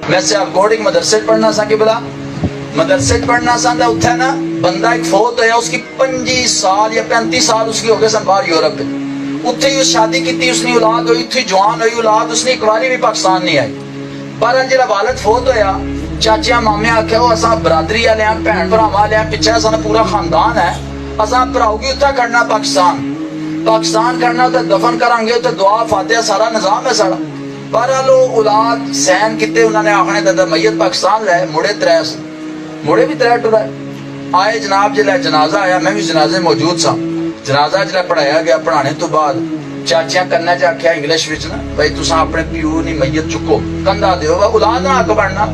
میں سیالکوٹ ایک مدرسے پڑھنا سا کہ بلا مدرسے پڑھنا سا تو اتنے نا بندہ ایک فوت ہوا اس کی 25 سال یا 35 سال اس کی ہو گئے سن باہر یورپ میں اتنے ہی شادی کی اس نے اولاد ہوئی اتنی جوان ہوئی اولاد اس نے ایک باری بھی پاکستان نہیں آئی پر جہاں والد فوت ہویا چاچیاں مامے آخیا وہ اصا برادری والے ہیں بھن بھرا والے ہیں پیچھے سا پورا خاندان ہے اصا بھراؤ گی اتنا کرنا پاکستان کرنا اتنے دفن کریں گے اتنے دعا فاتحہ سارا نظام ہے سارا بہرحال اولاد سین کیتے انہوں نے آخنے دادا میت پاکستان لے مڑے مڑے بھی ترے ٹرائے آئے جناب جلے جنازہ آیا میں بھی جنازے موجود سا جنازہ جلے پڑھایا گیا پڑھانے تو بعد چاچیاں کرنا چاہ آخیا انگلش وچ نا بھائی تساں اپنے پیو نہیں میت چکو کندھا دیو اولاد نہ حق بننا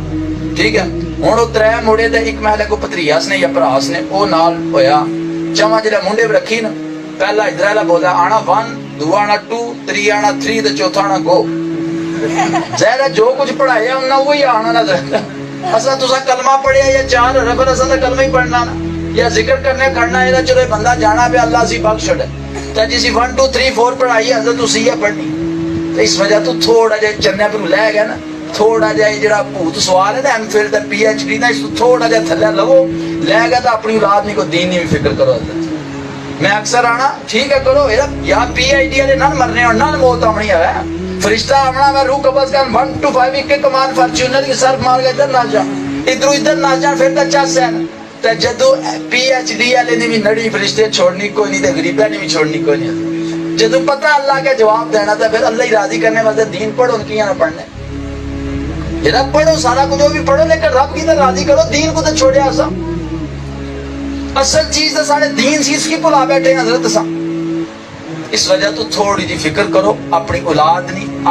ٹھیک ہے ہوں وہ ترے مڑے دے ایک محلے کو پتریاس نے یا پراس نے وہ نال ہویا چواں جلے منڈے بھی رکھی نا پہلا ادھر والا بولا آنا 1 2 آنا 2 3 آنا 3 تے چوتھا آنا گو ظاہر جو کچھ پڑھایا انہاں وہی آنا نظر اصلا تساں کلمہ پڑھیا یا 4 ربر اصلا تو کلمہ ہی پڑھنا نا یا ذکر کرنے کھڑنا ہے چلو بندہ جانا پہ اللہ سی بخش چھڑے تو جیسی 1 2 3 4 پڑھائی حضرت اسی ہے پڑھنی تو اس وجہ تو تھوڑا جہا چنے پر لے گیا نا تھوڑا جہا جڑا بھوت سوال ہے نا ایم فل تے پی ایچ ڈی نا اس تھوڑا جہا تھلے لو لے گیا تو اپنی اولاد نہیں کو دین نہیں فکر کرو حضرت میں اکثر آنا ٹھیک ہے کرو یا پی آئی ڈی والے نہ مرنے اور نہ موت آمنی ہے فرشتہ آمنا میں روح قبض کر 1 2 5 ایک کمان فارچونر کی سر مار گئے ادھر نہ جا ادھر نہ جا پھر تو چس ہے تے جدو پی ایچ ڈی والے نے بھی نڑی فرشتے چھوڑنی کوئی نہیں تے غریباں نے بھی چھوڑنی کوئی نہیں جدو پتہ اللہ کے جواب دینا تھا پھر اللہ ہی راضی کرنے واسطے دین پڑھو ان کی نہ پڑھنے جدا پڑھو سارا کچھ بھی پڑھو لیکن رب کی تو راضی کرو دین کو تو چھوڑیا سا اصل چیز تو سارے دین سی اس کی بلا بیٹھے حضرت سا اس وجہ تو تھوڑی جی فکر کرو اپنی اولاد نہیں